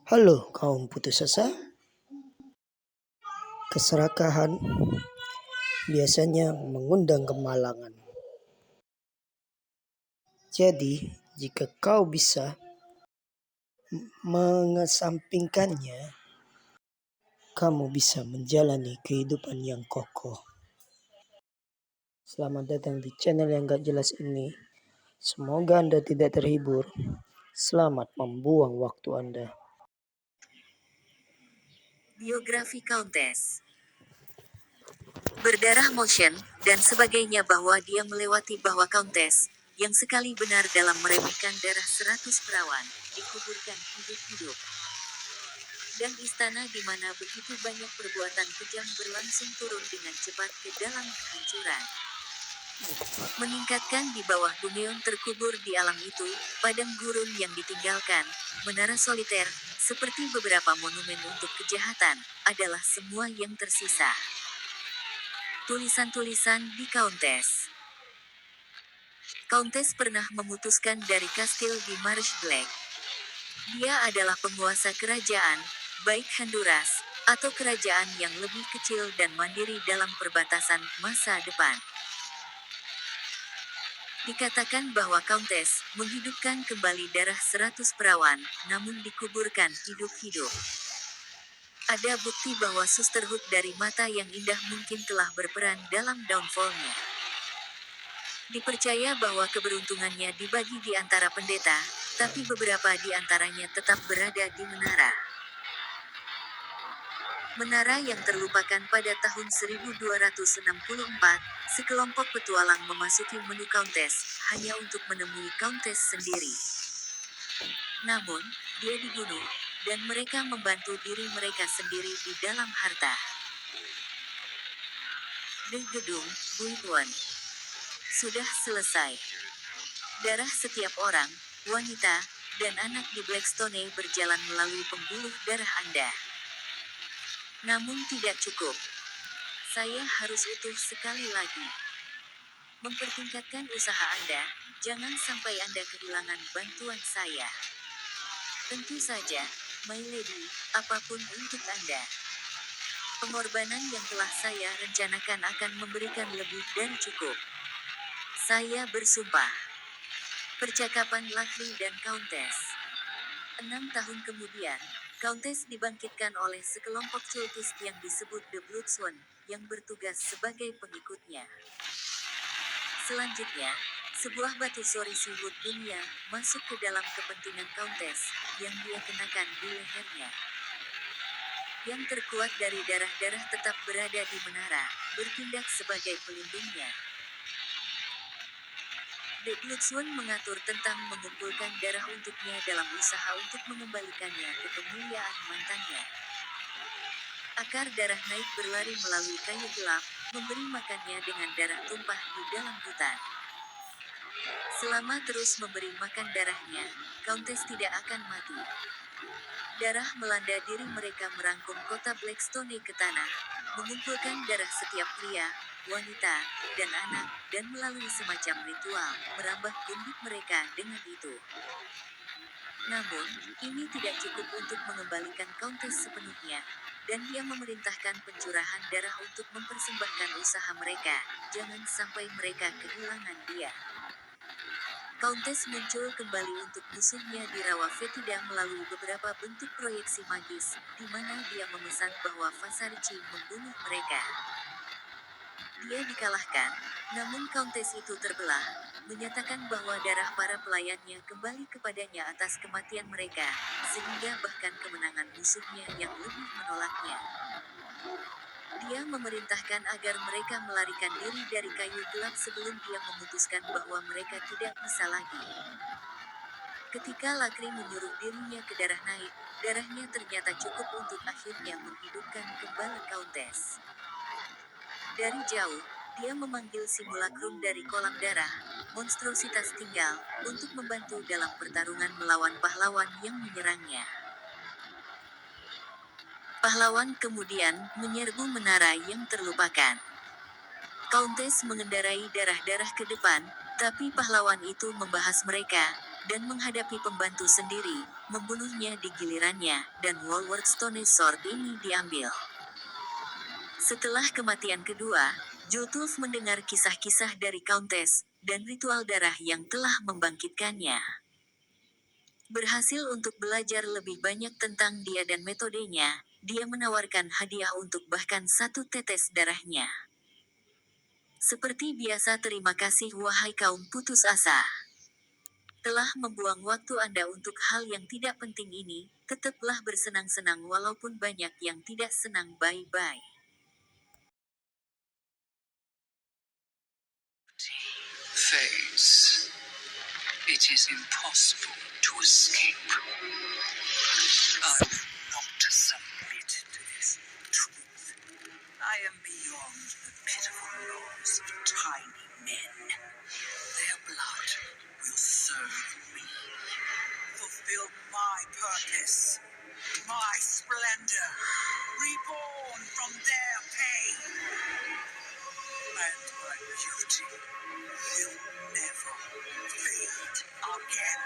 Halo kaum putus asa, keserakahan biasanya mengundang kemalangan. Jadi, jika kau bisa mengesampingkannya, kamu bisa menjalani kehidupan yang kokoh. Selamat datang di channel yang gak jelas ini. Semoga Anda tidak terhibur. Selamat membuang waktu Anda. Biografi Countess berdarah motion, dan sebagainya bahwa dia melewati bahwa Countess, yang sekali benar dalam meremehkan darah 100 perawan, dikuburkan hidup-hidup. Dan istana di mana begitu banyak perbuatan kejam berlangsung turun dengan cepat ke dalam kehancuran. Meningkatkan di bawah Bumeon terkubur di alam itu, padang gurun yang ditinggalkan, menara soliter, seperti beberapa monumen untuk kejahatan, adalah semua yang tersisa. Tulisan-tulisan di Countess. Countess pernah memutuskan dari kastil di Marsh Black. Dia adalah penguasa kerajaan, baik Honduras, atau kerajaan yang lebih kecil dan mandiri dalam perbatasan masa depan. Dikatakan bahwa Countess menghidupkan kembali darah 100 perawan, namun dikuburkan hidup-hidup. Ada bukti bahwa Sisterhood dari mata yang indah mungkin telah berperan dalam downfall-nya. Dipercaya bahwa keberuntungannya dibagi di antara pendeta, tapi beberapa di antaranya tetap berada di menara. Menara yang terlupakan pada tahun 1264, sekelompok petualang memasuki menu Countess, hanya untuk menemui Countess sendiri. Namun, dia dibunuh, dan mereka membantu diri mereka sendiri di dalam harta. The Gedung, Buituan. Sudah selesai. Darah setiap orang, wanita, dan anak di Blackstone berjalan melalui pembuluh darah Anda. Namun tidak cukup. Saya harus utuh sekali lagi. Mempertingkatkan usaha Anda, jangan sampai Anda kehilangan bantuan saya. Tentu saja, My Lady, apapun untuk Anda. Pengorbanan yang telah saya rencanakan akan memberikan lebih dan cukup. Saya bersumpah. Percakapan Luckily dan Countess. 6 tahun kemudian, Countess dibangkitkan oleh sekelompok cultist yang disebut The Bloodsworn, yang bertugas sebagai pengikutnya. Selanjutnya, sebuah batu sorisi wood dunia masuk ke dalam kepentingan Countess, yang dia kenakan di lehernya. Yang terkuat dari darah-darah tetap berada di menara, bertindak sebagai pelindungnya. The Bloodsworn mengatur tentang mengumpulkan darah untuknya dalam usaha untuk mengembalikannya ke kemuliaan mantannya. Akar darah naik berlari melalui kayu gelap, memberi makannya dengan darah tumpah di dalam hutan. Selama terus memberi makan darahnya, Countess tidak akan mati. Darah melanda diri mereka merangkum kota Blackstone ke tanah, mengumpulkan darah setiap pria, wanita, dan anak, dan melalui semacam ritual, merambah gundik mereka dengan itu. Namun, ini tidak cukup untuk mengembalikan Countess sepenuhnya, dan dia memerintahkan pencurahan darah untuk mempersembahkan usaha mereka, jangan sampai mereka kehilangan dia. Countess muncul kembali untuk musuhnya di Rawa Fetida melalui beberapa bentuk proyeksi magis, di mana dia memesan bahwa Vasarici membunuh mereka. Dia dikalahkan, namun Countess itu terbelah, menyatakan bahwa darah para pelayannya kembali kepadanya atas kematian mereka, sehingga bahkan kemenangan musuhnya yang lebih menolaknya. Dia memerintahkan agar mereka melarikan diri dari kayu gelap sebelum dia memutuskan bahwa mereka tidak bisa lagi. Ketika Lakri menyuruh dirinya ke darah naik, darahnya ternyata cukup untuk akhirnya menghidupkan kembali Countess. Dari jauh, dia memanggil simulacrum dari kolam darah, monstrositas tinggal, untuk membantu dalam pertarungan melawan pahlawan yang menyerangnya. Pahlawan kemudian menyerbu menara yang terlupakan. Countess mengendarai darah-darah ke depan, tapi pahlawan itu membahas mereka, dan menghadapi pembantu sendiri, membunuhnya di gilirannya, dan Walworth Stone Sword ini diambil. Setelah kematian kedua, Jotulf mendengar kisah-kisah dari Countess, dan ritual darah yang telah membangkitkannya. Berhasil untuk belajar lebih banyak tentang dia dan metodenya, dia menawarkan hadiah untuk bahkan 1 tetes darahnya. Seperti biasa, terima kasih wahai kaum putus asa. Telah membuang waktu Anda untuk hal yang tidak penting ini, tetaplah bersenang-senang walaupun banyak yang tidak senang. Bye-bye. Phase. It is impossible to escape. I will not submit to this truth. I am beyond the pitiful laws of tiny men. Their blood will serve me. Fulfill my purpose, my splendor, reborn from their pain. And my beauty will never fade again.